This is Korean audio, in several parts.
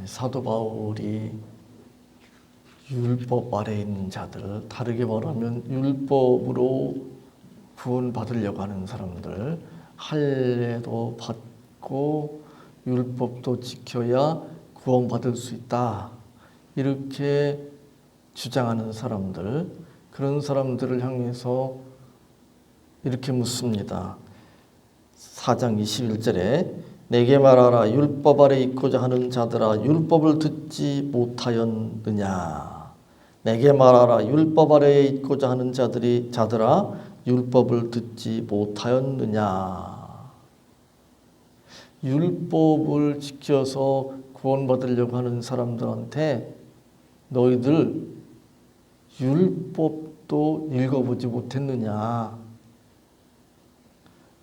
사도 바울이 율법 아래에 있는 자들, 다르게 말하면 율법으로 구원받으려고 하는 사람들, 할례도 받고 율법도 지켜야 구원받을 수 있다, 이렇게 주장하는 사람들, 그런 사람들을 향해서 이렇게 묻습니다. 4장 21절에 내게 말하라. 율법 아래 있고자 하는 자들아, 율법을 듣지 못하였느냐. 내게 말하라. 율법 아래에 있고자 하는 자들아, 율법을 듣지 못하였느냐. 율법을 지켜서 구원받으려고 하는 사람들한테 너희들 율법도 읽어보지 못했느냐.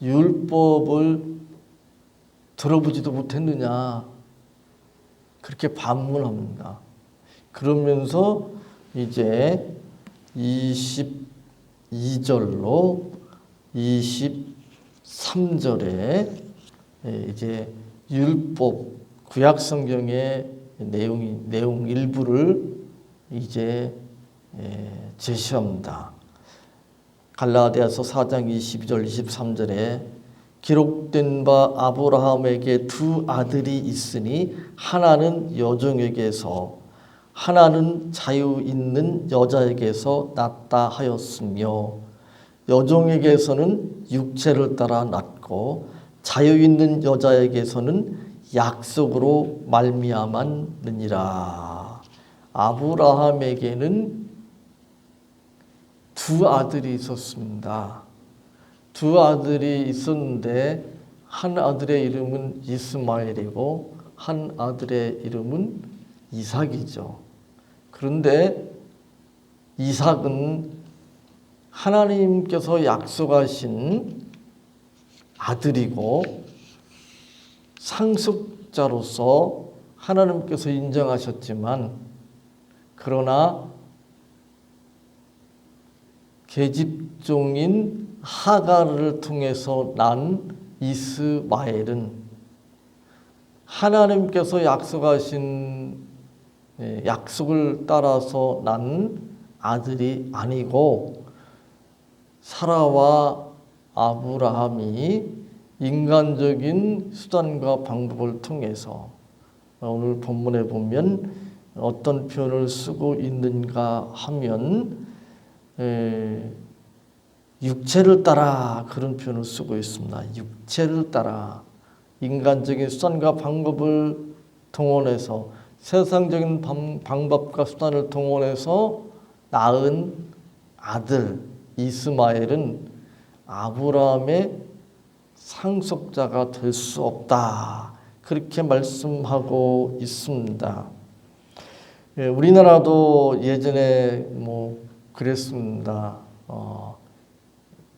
율법을 들어보지도 못했느냐, 그렇게 반문합니다. 그러면서 이제 22절로 23절에 이제 율법, 구약 성경의 내용 일부를 이제 제시합니다. 갈라디아서 4장 22절 23절에 기록된 바 아브라함에게 두 아들이 있으니 하나는 여종에게서 하나는 자유 있는 여자에게서 낳다 하였으며 여종에게서는 육체를 따라 낳고 자유 있는 여자에게서는 약속으로 말미암았느니라. 아브라함에게는 두 아들이 있었습니다. 두 아들이 있었는데 한 아들의 이름은 이스마엘이고 한 아들의 이름은 이삭이죠. 그런데 이삭은 하나님께서 약속하신 아들이고 상속자로서 하나님께서 인정하셨지만, 그러나 계집종인 하갈을 통해서 난 이스마엘은 하나님께서 약속하신 약속을 따라서 난 아들이 아니고 사라와 아브라함이 인간적인 수단과 방법을 통해서, 오늘 본문에 보면 어떤 표현을 쓰고 있는가 하면 육체를 따라, 그런 표현을 쓰고 있습니다. 육체를 따라 인간적인 수단과 방법을 동원해서, 세상적인 방법과 수단을 동원해서 낳은 아들 이스마엘은 아브라함의 상속자가 될 수 없다, 그렇게 말씀하고 있습니다. 우리나라도 예전에 그랬습니다.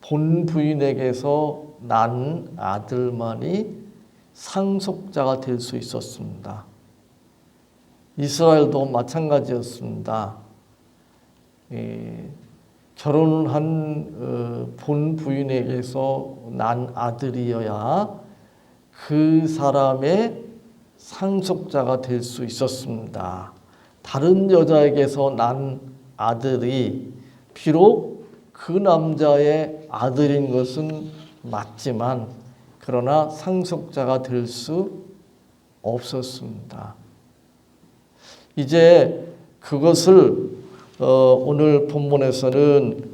본 부인에게서 난 아들만이 상속자가 될 수 있었습니다. 이스라엘도 마찬가지였습니다. 결혼한 본 부인에게서 난 아들이어야 그 사람의 상속자가 될 수 있었습니다. 다른 여자에게서 난 아들이 비록 그 남자의 아들인 것은 맞지만, 그러나 상속자가 될 수 없었습니다. 이제 그것을 오늘 본문에서는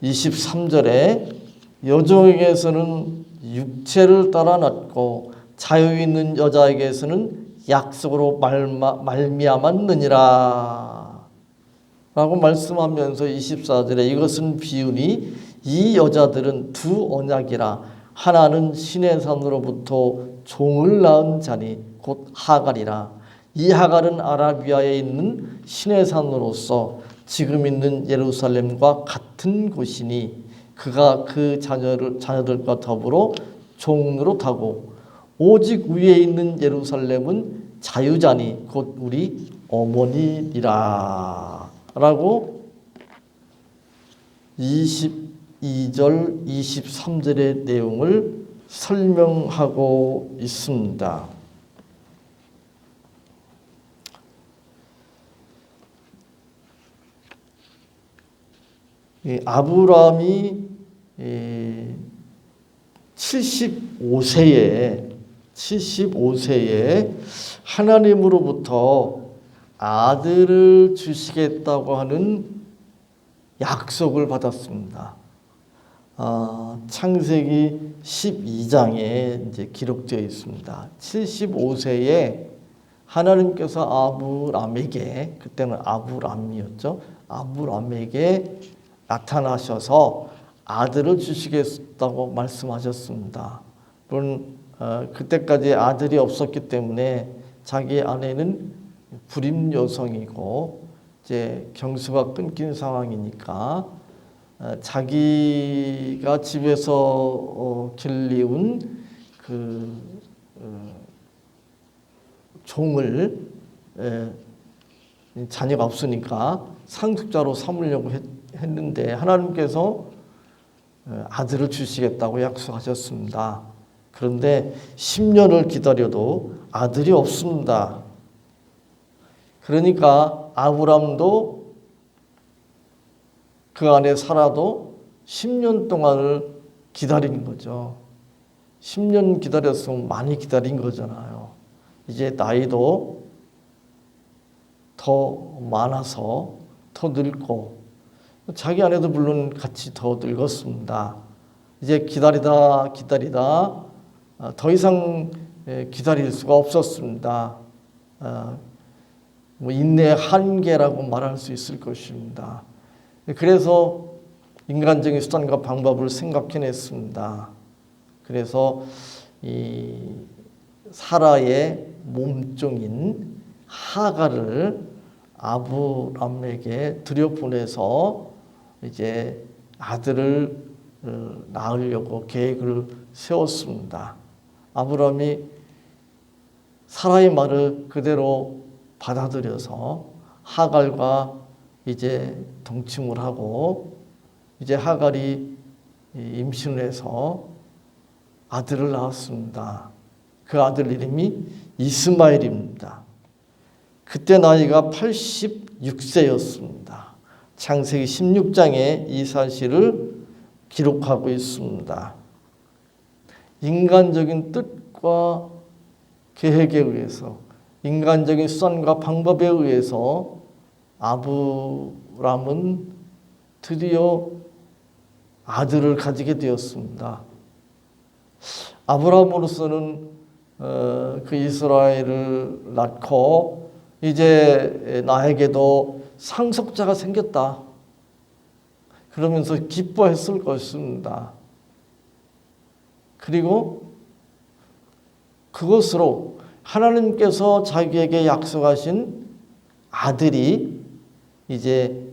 23절에 여종에게서는 육체를 따라 낳고 자유 있는 여자에게서는 약속으로 말미암았느니라 라고 말씀하면서 24절에 이것은 비유니 이 여자들은 두 언약이라 하나는 신의 산으로부터 종을 낳은 자니 곧 하갈이라. 이 하갈은 아라비아에 있는 신의 산으로서 지금 있는 예루살렘과 같은 곳이니 그가 그 자녀들과 더불어 종노릇하고 오직 위에 있는 예루살렘은 자유자니 곧 우리 어머니니라 라고 22절 23절의 내용을 설명하고 있습니다. 이 아브라함이 75세에 하나님으로부터 아들을 주시겠다고 하는 약속을 받았습니다. 창세기 12장에 이제 기록되어 있습니다. 75세에 하나님께서 아브람에게, 그때는 아브람이었죠. 아브람에게 나타나셔서 아들을 주시겠다고 말씀하셨습니다. 물론 그때까지 아들이 없었기 때문에 자기 아내는 불임 여성이고 이제 경수가 끊긴 상황이니까 자기가 집에서 길리운 그 종을 자녀가 없으니까 상속자로 삼으려고 했는데 하나님께서 아들을 주시겠다고 약속하셨습니다. 그런데 10년을 기다려도 아들이 없습니다. 그러니까 아브람도 그 안에 살아도 10년 동안을 기다린 거죠. 10년 기다렸으면 많이 기다린 거잖아요. 이제 나이도 더 많아서 더 늙고 자기 아내도 물론 같이 더 늙었습니다. 이제 기다리다 더 이상 기다릴 수가 없었습니다. 인내의 한계라고 말할 수 있을 것입니다. 그래서 인간적인 수단과 방법을 생각해냈습니다. 그래서 이 사라의 몸종인 하갈을 아브람에게 들여보내서 이제 아들을 낳으려고 계획을 세웠습니다. 아브람이 사라의 말을 그대로 받아들여서 하갈과 이제 동침을 하고 이제 하갈이 임신을 해서 아들을 낳았습니다. 그 아들 이름이 이스마엘입니다. 그때 나이가 86세였습니다. 창세기 16장에 이 사실을 기록하고 있습니다. 인간적인 뜻과 계획에 의해서, 인간적인 수단과 방법에 의해서 아브람은 드디어 아들을 가지게 되었습니다. 아브람으로서는 그 이스라엘을 낳고 이제 나에게도 상속자가 생겼다. 그러면서 기뻐했을 것입니다. 그리고 그것으로 하나님께서 자기에게 약속하신 아들이 이제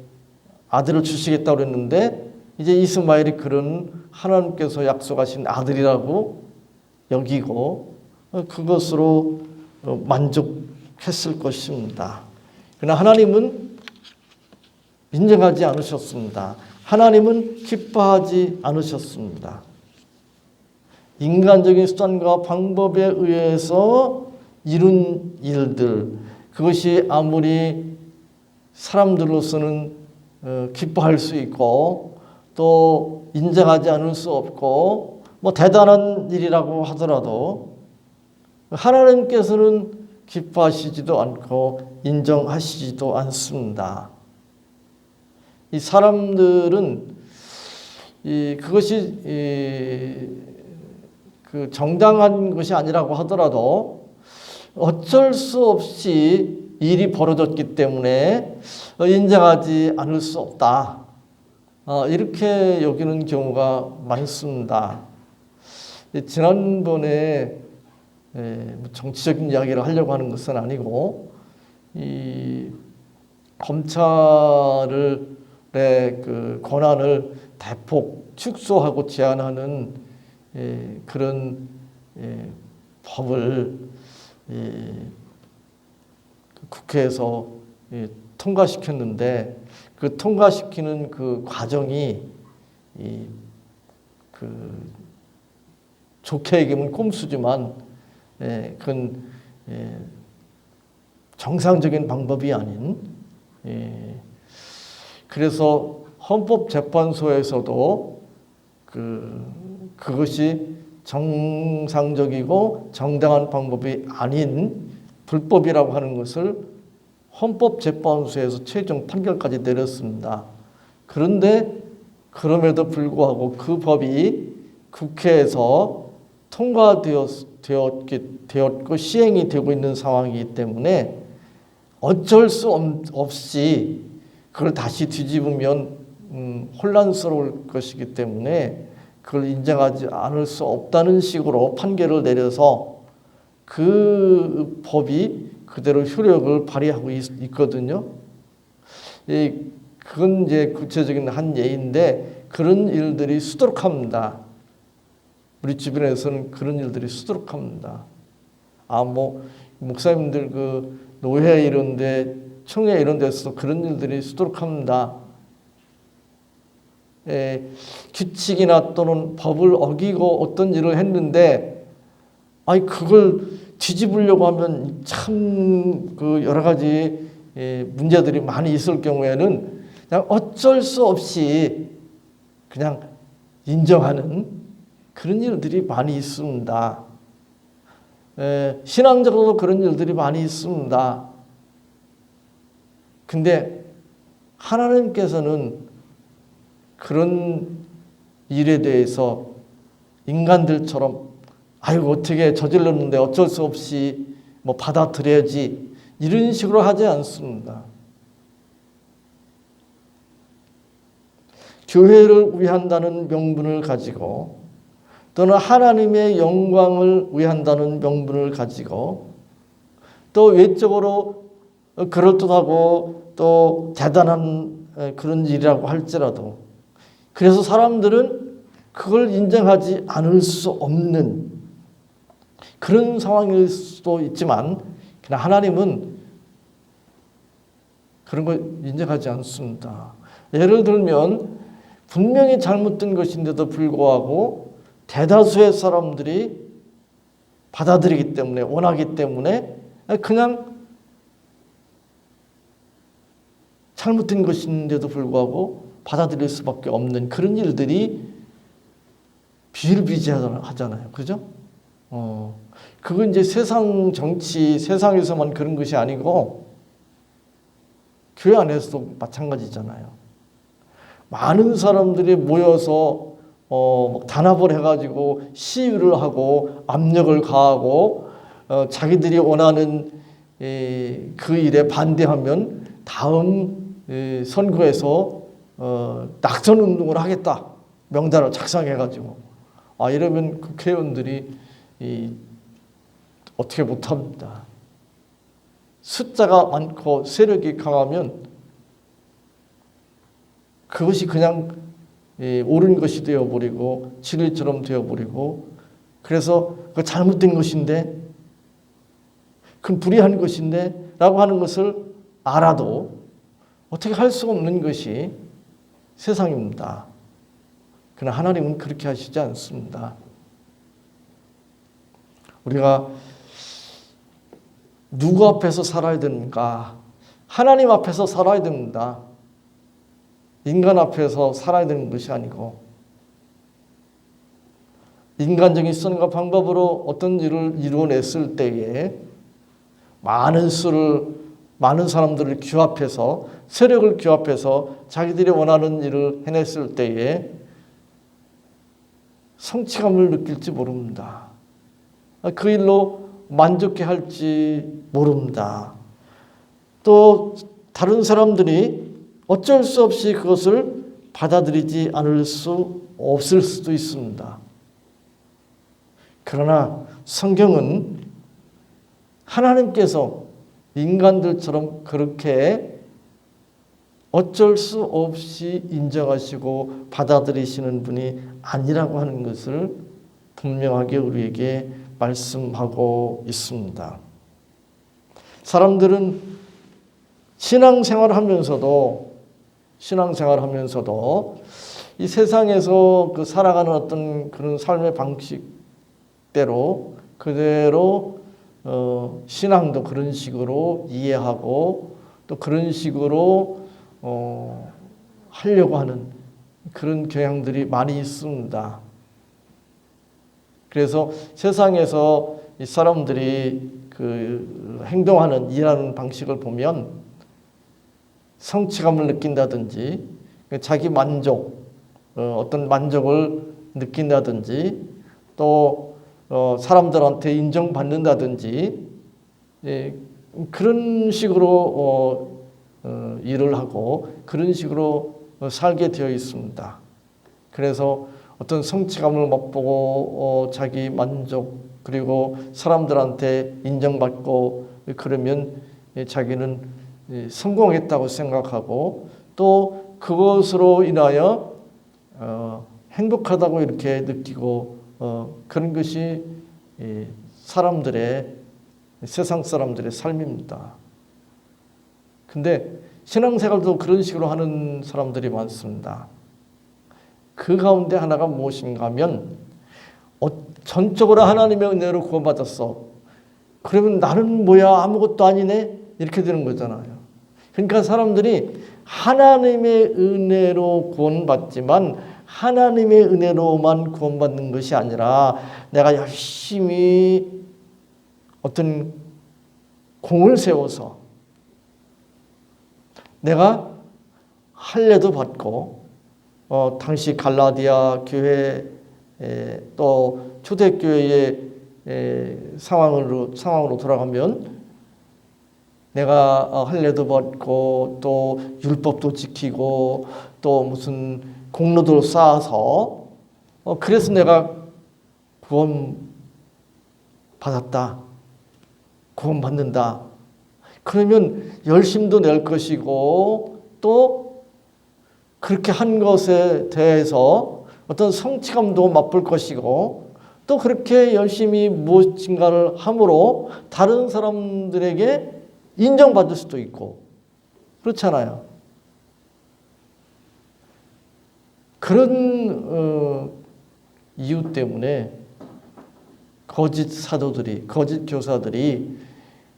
아들을 주시겠다고 그랬는데 이제 이스마엘이 그런 하나님께서 약속하신 아들이라고 여기고 그것으로 만족했을 것입니다. 그러나 하나님은 인정하지 않으셨습니다. 하나님은 기뻐하지 않으셨습니다. 인간적인 수단과 방법에 의해서 이룬 일들, 그것이 아무리 사람들로서는 기뻐할 수 있고 또 인정하지 않을 수 없고 뭐 대단한 일이라고 하더라도 하나님께서는 기뻐하시지도 않고 인정하시지도 않습니다. 이 사람들은 그것이 그 정당한 것이 아니라고 하더라도 어쩔 수 없이 일이 벌어졌기 때문에 인정하지 않을 수 없다. 이렇게 여기는 경우가 많습니다. 지난번에 정치적인 이야기를 하려고 하는 것은 아니고 이 검찰의 그 권한을 대폭 축소하고 제한하는 그런 법을 국회에서 통과시켰는데 그 통과시키는 그 과정이 좋게 얘기하면 꼼수지만 그건 정상적인 방법이 아닌 그래서 헌법재판소에서도 그것이 정상적이고 정당한 방법이 아닌 불법이라고 하는 것을 헌법재판소에서 최종 판결까지 내렸습니다. 그런데 그럼에도 불구하고 그 법이 국회에서 통과되었고 시행이 되고 있는 상황이기 때문에 어쩔 수 없이 그걸 다시 뒤집으면 혼란스러울 것이기 때문에 그걸 인정하지 않을 수 없다는 식으로 판결을 내려서 그 법이 그대로 효력을 발휘하고 있거든요. 그건 이제 구체적인 한 예인데 그런 일들이 수두룩합니다. 우리 주변에서는 그런 일들이 수두룩합니다. 목사님들 그 노회 이런데 총회 이런 데서 그런 일들이 수두룩합니다. 규칙이나 또는 법을 어기고 어떤 일을 했는데 그걸 뒤집으려고 하면 참 그 여러 가지 문제들이 많이 있을 경우에는 그냥 어쩔 수 없이 그냥 인정하는 그런 일들이 많이 있습니다. 신앙적으로도 그런 일들이 많이 있습니다. 근데 하나님께서는 그런 일에 대해서 인간들처럼 어떻게 저질렀는데 어쩔 수 없이 받아들여야지 이런 식으로 하지 않습니다. 교회를 위한다는 명분을 가지고 또는 하나님의 영광을 위한다는 명분을 가지고 또 외적으로 그럴듯하고 또 대단한 그런 일이라고 할지라도 그래서 사람들은 그걸 인정하지 않을 수 없는 그런 상황일 수도 있지만 그냥 하나님은 그런 걸 인정하지 않습니다. 예를 들면 분명히 잘못된 것인데도 불구하고 대다수의 사람들이 받아들이기 때문에 원하기 때문에 그냥 잘못된 것인데도 불구하고 받아들일 수밖에 없는 그런 일들이 비일비재하잖아요. 그죠? 그건 이제 세상 정치, 세상에서만 그런 것이 아니고 교회 안에서도 마찬가지잖아요. 많은 사람들이 모여서 단합을 해가지고 시위를 하고 압력을 가하고 자기들이 원하는 그 일에 반대하면 다음 선거에서 낙선운동을 하겠다 명단을 작성해가지고 이러면 국회의원들이 어떻게 못합니다. 숫자가 많고 세력이 강하면 그것이 그냥 옳은 것이 되어버리고 진리처럼 되어버리고 그래서 그 잘못된 것인데 그건 불의한 것인데 라고 하는 것을 알아도 어떻게 할 수 없는 것이 세상입니다. 그러나 하나님은 그렇게 하시지 않습니다. 우리가 누구 앞에서 살아야 되는가? 하나님 앞에서 살아야 됩니다. 인간 앞에서 살아야 되는 것이 아니고 인간적인 선과 방법으로 어떤 일을 이루어냈을 때에 많은 사람들을 규합해서 세력을 규합해서 자기들이 원하는 일을 해냈을 때에 성취감을 느낄지 모릅니다. 그 일로 만족해 할지 모릅니다. 또 다른 사람들이 어쩔 수 없이 그것을 받아들이지 않을 수 없을 수도 있습니다. 그러나 성경은 하나님께서 인간들처럼 그렇게 어쩔 수 없이 인정하시고 받아들이시는 분이 아니라고 하는 것을 분명하게 우리에게 말씀하고 있습니다. 사람들은 신앙생활하면서도 이 세상에서 그 살아가는 어떤 그런 삶의 방식대로 그대로 신앙도 그런 식으로 이해하고 또 그런 식으로 하려고 하는 그런 경향들이 많이 있습니다. 그래서 세상에서 이 사람들이 그 행동하는 일하는 방식을 보면 성취감을 느낀다든지 자기 만족, 어떤 만족을 느낀다든지 또 사람들한테 인정받는다든지 그런 식으로 일을 하고 그런 식으로 살게 되어 있습니다. 그래서 어떤 성취감을 맛보고 자기 만족 그리고 사람들한테 인정받고 그러면 자기는 성공했다고 생각하고 또 그것으로 인하여 행복하다고 이렇게 느끼고 그런 것이 세상 사람들의 삶입니다. 근데 신앙생활도 그런 식으로 하는 사람들이 많습니다. 그 가운데 하나가 무엇인가 하면 전적으로 하나님의 은혜로 구원받았어. 그러면 나는 뭐야 아무것도 아니네 이렇게 되는 거잖아요. 그러니까 사람들이 하나님의 은혜로 구원받지만 하나님의 은혜로만 구원받는 것이 아니라 내가 열심히 어떤 공을 세워서 내가 할례도 받고 당시 갈라디아 교회 또 초대교회의 상황으로 돌아가면 내가 할례도 받고 또 율법도 지키고 또 무슨 공로도 쌓아서 그래서 내가 구원 받았다. 구원 받는다. 그러면 열심도 낼 것이고 또 그렇게 한 것에 대해서 어떤 성취감도 맛볼 것이고 또 그렇게 열심히 무엇인가를 함으로 다른 사람들에게 인정받을 수도 있고 그렇잖아요. 그런 이유 때문에 거짓 사도들이 거짓 교사들이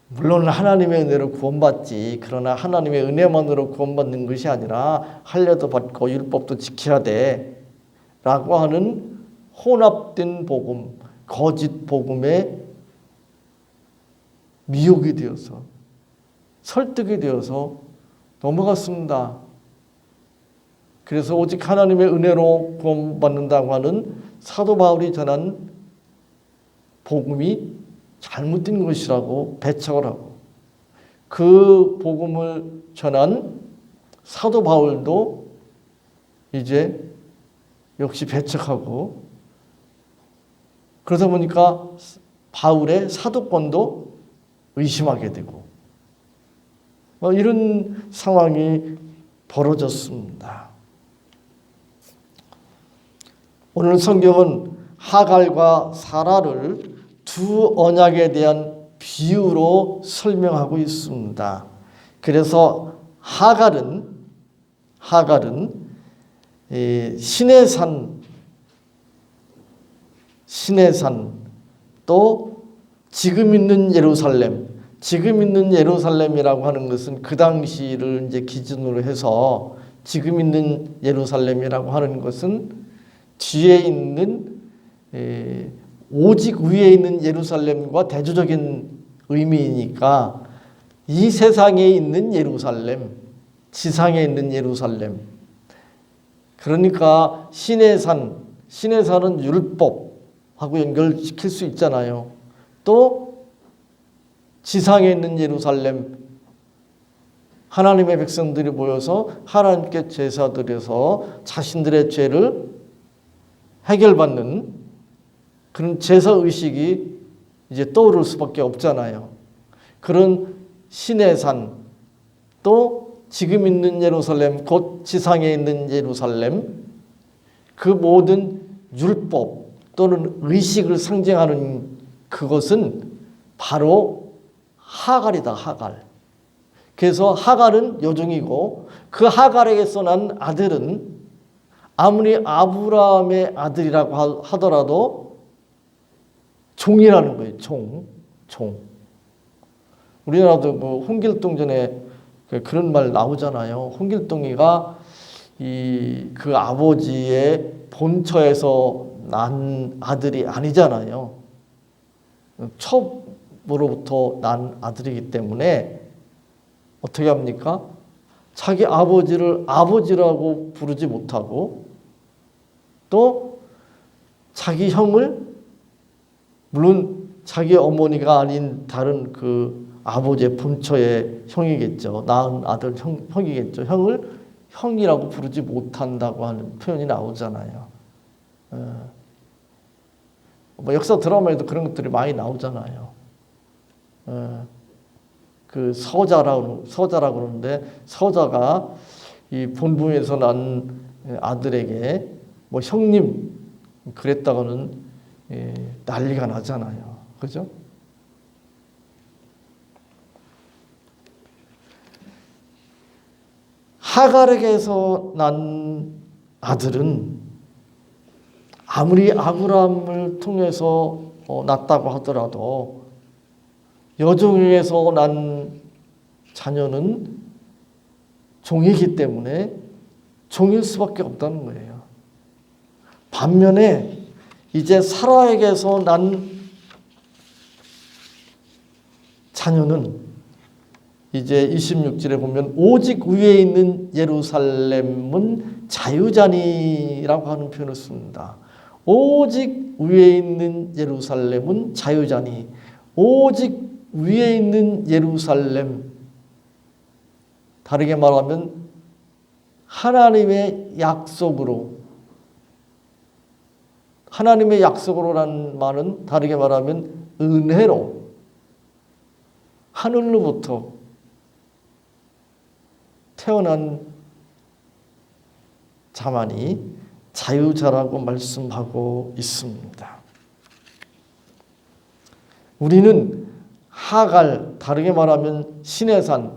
물론 하나님의 은혜로 구원받지 그러나 하나님의 은혜만으로 구원받는 것이 아니라 할례도 받고 율법도 지켜야 돼 라고 하는 혼합된 복음, 거짓 복음에 미혹이 되어서 설득이 되어서 넘어갔습니다. 그래서 오직 하나님의 은혜로 구원받는다고 하는 사도 바울이 전한 복음이 잘못된 것이라고 배척을 하고 그 복음을 전한 사도 바울도 이제 역시 배척하고 그러다 보니까 바울의 사도권도 의심하게 되고 이런 상황이 벌어졌습니다. 오늘 성경은 하갈과 사라를 두 언약에 대한 비유로 설명하고 있습니다. 그래서 하갈은 신의 산 또 지금 있는 예루살렘이라고 하는 것은 그 당시를 이제 기준으로 해서 지금 있는 예루살렘이라고 하는 것은 뒤에 있는 오직 위에 있는 예루살렘과 대조적인 의미이니까 이 세상에 있는 예루살렘, 지상에 있는 예루살렘. 그러니까 신의 산은 율법하고 연결시킬 수 있잖아요. 또 지상에 있는 예루살렘, 하나님의 백성들이 모여서 하나님께 제사 드려서 자신들의 죄를 해결받는 그런 제사 의식이 이제 떠오를 수밖에 없잖아요. 그런 신의 산, 또 지금 있는 예루살렘, 곧 지상에 있는 예루살렘, 그 모든 율법 또는 의식을 상징하는 그것은 바로 하갈이다, 하갈. 그래서 하갈은 여종이고 그 하갈에게서 난 아들은 아무리 아브라함의 아들이라고 하더라도 종이라는 거예요. 종. 우리나라도 뭐 홍길동 전에 그런 말 나오잖아요. 홍길동이가 그 아버지의 본처에서 난 아들이 아니잖아요. 첩으로부터 난 아들이기 때문에 어떻게 합니까? 자기 아버지를 아버지라고 부르지 못하고 또 자기 형을, 물론 자기 어머니가 아닌 다른 그 아버지의 본처의 형이겠죠. 낳은 아들 형이겠죠. 형을 형이라고 부르지 못한다고 하는 표현이 나오잖아요. 뭐 역사 드라마에도 그런 것들이 많이 나오잖아요. 그 서자라고 그러는데, 서자가 이 본부에서 난 아들에게 뭐 형님 그랬다고는 난리가 나잖아요. 그죠? 하갈에게서 난 아들은 아무리 아브라함을 통해서 낳았다고 하더라도 여종에게서 난 자녀는 종이기 때문에 종일 수밖에 없다는 거예요. 반면에 이제 사라에게서 난 자녀는 이제 26절에 보면 오직 위에 있는 예루살렘은 자유자니라고 하는 표현을 씁니다. 오직 위에 있는 예루살렘은 자유자니. 오직 위에 있는 예루살렘, 다르게 말하면 하나님의 약속으로라는 말은 다르게 말하면 은혜로, 하늘로부터 태어난 자만이 자유자라고 말씀하고 있습니다. 우리는 하갈, 다르게 말하면 시내산,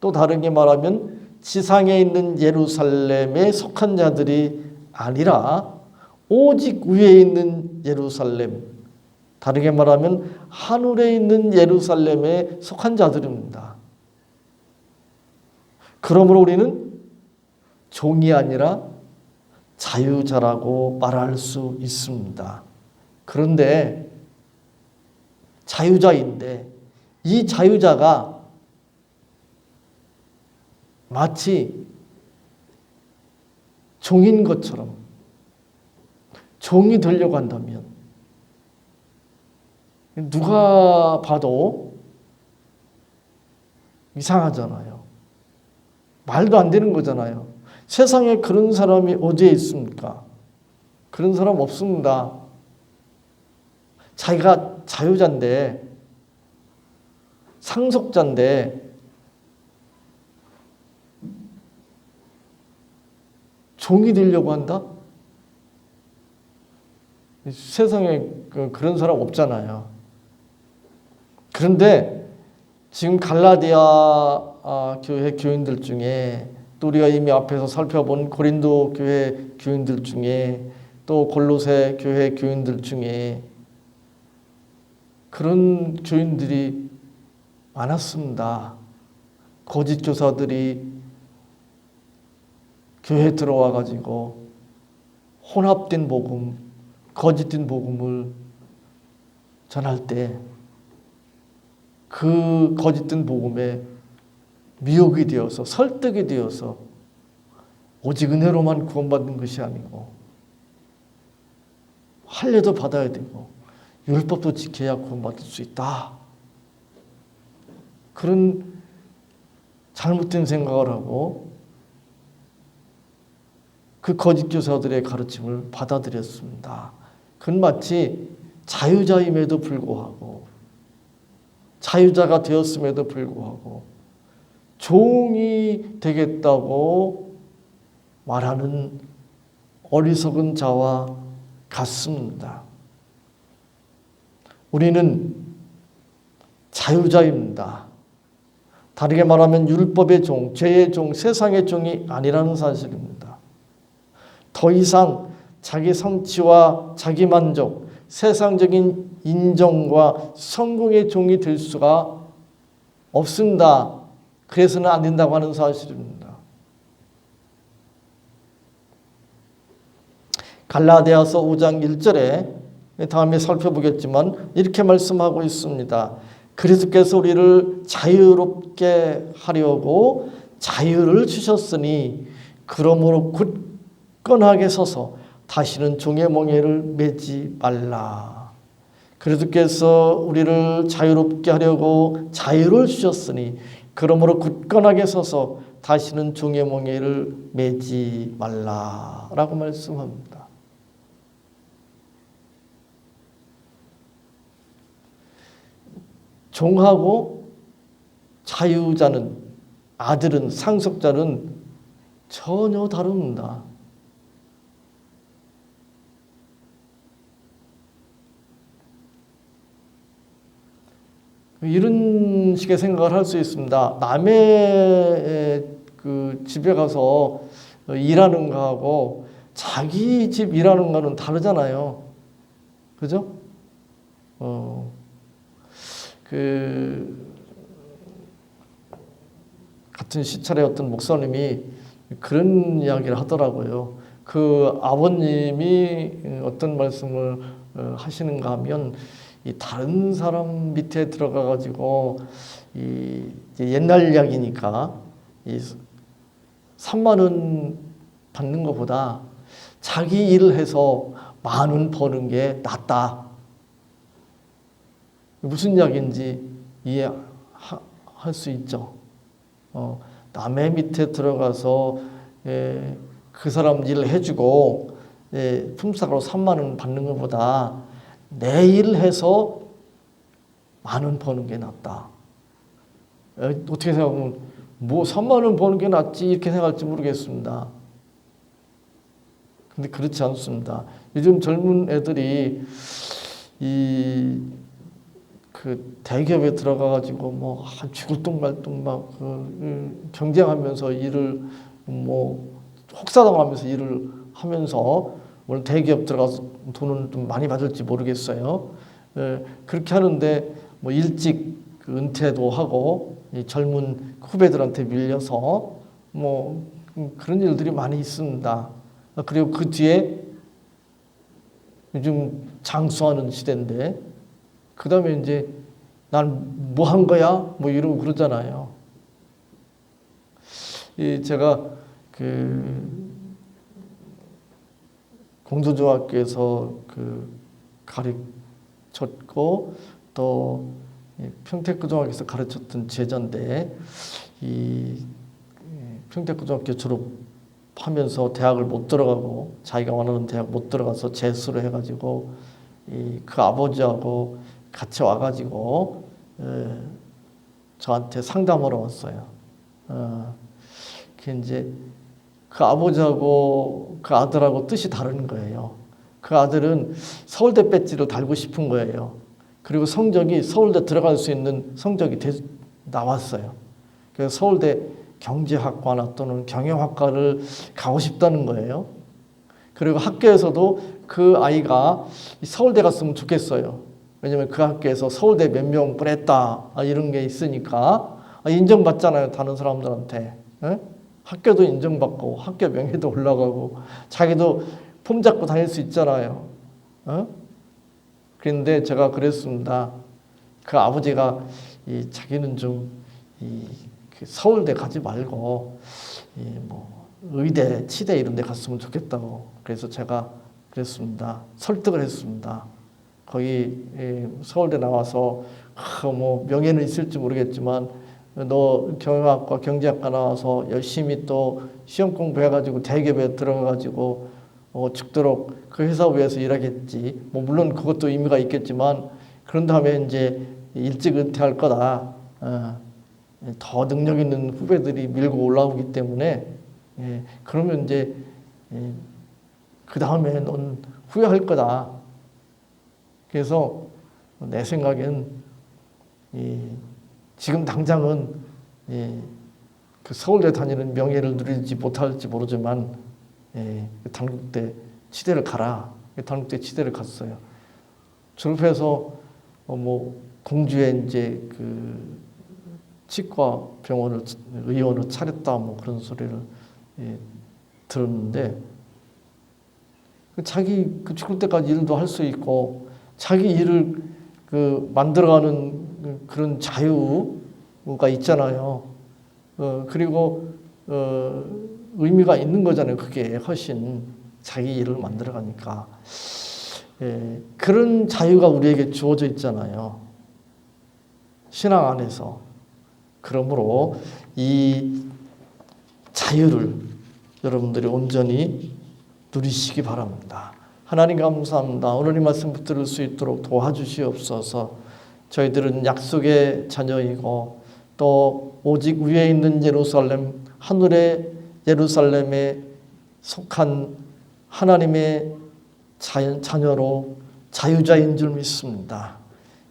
또 다르게 말하면 지상에 있는 예루살렘에 속한 자들이 아니라 오직 위에 있는 예루살렘, 다르게 말하면 하늘에 있는 예루살렘에 속한 자들입니다. 그러므로 우리는 종이 아니라 자유자라고 말할 수 있습니다. 그런데 자유자인데 이 자유자가 마치 종인 것처럼 종이 되려고 한다면 누가 봐도 이상하잖아요. 말도 안 되는 거잖아요. 세상에 그런 사람이 어디에 있습니까? 그런 사람 없습니다. 자기가 자유자인데, 상속자인데 종이 되려고 한다? 세상에 그런 사람 없잖아요. 그런데 지금 갈라디아 교회 교인들 중에, 또 우리가 이미 앞에서 살펴본 고린도 교회 교인들 중에, 또 골로새 교회 교인들 중에 그런 교인들이 많았습니다. 거짓 교사들이 교회에 들어와 가지고 혼합된 복음, 거짓된 복음을 전할 때 그 거짓된 복음에 미혹이 되어서, 설득이 되어서 오직 은혜로만 구원받는 것이 아니고 할례도 받아야 되고 율법도 지켜야 구원받을 수 있다, 그런 잘못된 생각을 하고 그 거짓 교사들의 가르침을 받아들였습니다. 그건 마치 자유자임에도 불구하고, 자유자가 되었음에도 불구하고 종이 되겠다고 말하는 어리석은 자와 같습니다. 우리는 자유자입니다. 다르게 말하면 율법의 종, 죄의 종, 세상의 종이 아니라는 사실입니다. 더 이상 자기 성취와 자기 만족, 세상적인 인정과 성공의 종이 될 수가 없습니다. 그래서는 안 된다고 하는 사실입니다. 갈라디아서 5장 1절에 다음에 살펴보겠지만 이렇게 말씀하고 있습니다. 그리스도께서 우리를 자유롭게 하려고 자유를 주셨으니 그러므로 굳건하게 서서 다시는 종의 몽에를 매지 말라. 그리스도께서 우리를 자유롭게 하려고 자유를 주셨으니 그러므로 굳건하게 서서 다시는 종의 몽에를 매지 말라라고 말씀합니다. 종하고 자유자는, 아들은, 상속자는 전혀 다릅니다. 이런 식의 생각을 할 수 있습니다. 남의 그 집에 가서 일하는 거하고 자기 집 일하는 거는 다르잖아요. 그죠? 같은 시찰의 어떤 목사님이 그런 이야기를 하더라고요. 그 아버님이 어떤 말씀을 하시는가 하면 이 다른 사람 밑에 들어가 가지고 이 옛날 이야기니까 이 3만 원 받는 것보다 자기 일을 해서 10,000원 버는 게 낫다. 무슨 이야기인지 이해할 수 있죠. 남의 밑에 들어가서 그 사람 일을 해주고 품삯으로 3만 원 받는 것보다 내 일을 해서 10,000원 버는 게 낫다. 어떻게 생각하면 뭐 3만 원 버는 게 낫지 이렇게 생각할지 모르겠습니다. 근데 그렇지 않습니다. 요즘 젊은 애들이 그 대기업에 들어가 가지고 뭐 죽을 똥 말 똥 막 경쟁하면서 일을 뭐 혹사당하면서 일을 하면서 물론 대기업 들어가서 돈은 좀 많이 받을지 모르겠어요. 그렇게 하는데 뭐 일찍 은퇴도 하고 젊은 후배들한테 밀려서 뭐 그런 일들이 많이 있습니다. 그리고 그 뒤에 요즘 장수하는 시대인데 그 다음에 이제 난 뭐 한 거야? 뭐 이러고 그러잖아요. 제가 그 공도중학교에서 가르쳤고 또 평택고등학교에서 가르쳤던 제자인데 이 평택고등학교 졸업하면서 대학을 못 들어가고 자기가 원하는 대학 못 들어가서 재수를 해가지고 그 아버지하고 같이 와가지고 저한테 상담하러 왔어요. 그 이제 그 아버지하고 그 아들하고 뜻이 다른 거예요. 그 아들은 서울대 배지를 달고 싶은 거예요. 그리고 성적이 서울대 들어갈 수 있는 성적이 나왔어요. 그래서 서울대 경제학과나 또는 경영학과를 가고 싶다는 거예요. 그리고 학교에서도 그 아이가 서울대 갔으면 좋겠어요. 왜냐면 그 학교에서 서울대 몇 명 보냈다 이런 게 있으니까 인정받잖아요. 다른 사람들한테. 학교도 인정받고 학교 명예도 올라가고 자기도 폼 잡고 다닐 수 있잖아요. 그런데 제가 그랬습니다. 그 아버지가 자기는 좀 서울대 가지 말고 뭐 의대, 치대 이런 데 갔으면 좋겠다고. 그래서 제가 그랬습니다. 설득을 했습니다. 거기 서울대 나와서 뭐 명예는 있을지 모르겠지만 너 경영학과 경제학과 나와서 열심히 또 시험 공부해가지고 대기업에 들어가가지고 죽도록 그 회사 위에서 일하겠지. 뭐 물론 그것도 의미가 있겠지만 그런 다음에 이제 일찍 은퇴할 거다. 더 능력 있는 후배들이 밀고 올라오기 때문에 그러면 이제 그 다음에 넌 후회할 거다. 그래서 내 생각엔 지금 당장은 그 서울대 다니는 명예를 누리지 못할지 모르지만 단국대 치대를 가라. 단국대 치대를 갔어요. 졸업해서 뭐 공주에 이제 그 치과 병원을 의원을 차렸다 뭐 그런 소리를 들었는데 자기 죽을 때까지 일도 할 수 있고 자기 일을 만들어가는 그런 자유가 있잖아요. 그리고 의미가 있는 거잖아요. 그게 훨씬 자기 일을 만들어가니까. 그런 자유가 우리에게 주어져 있잖아요. 신앙 안에서. 그러므로 이 자유를 여러분들이 온전히 누리시기 바랍니다. 하나님 감사합니다. 오늘 이 말씀 붙들을 수 있도록 도와주시옵소서. 저희들은 약속의 자녀이고 또 오직 위에 있는 예루살렘, 하늘의 예루살렘에 속한 하나님의 자녀로 자유자인 줄 믿습니다.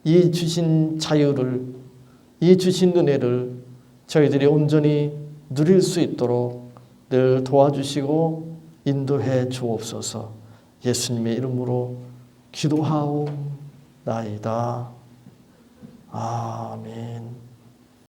이 주신 자유를, 이 주신 은혜를 저희들이 온전히 누릴 수 있도록 늘 도와주시고 인도해 주옵소서. 예수님의 이름으로 기도하옵나이다. 아멘.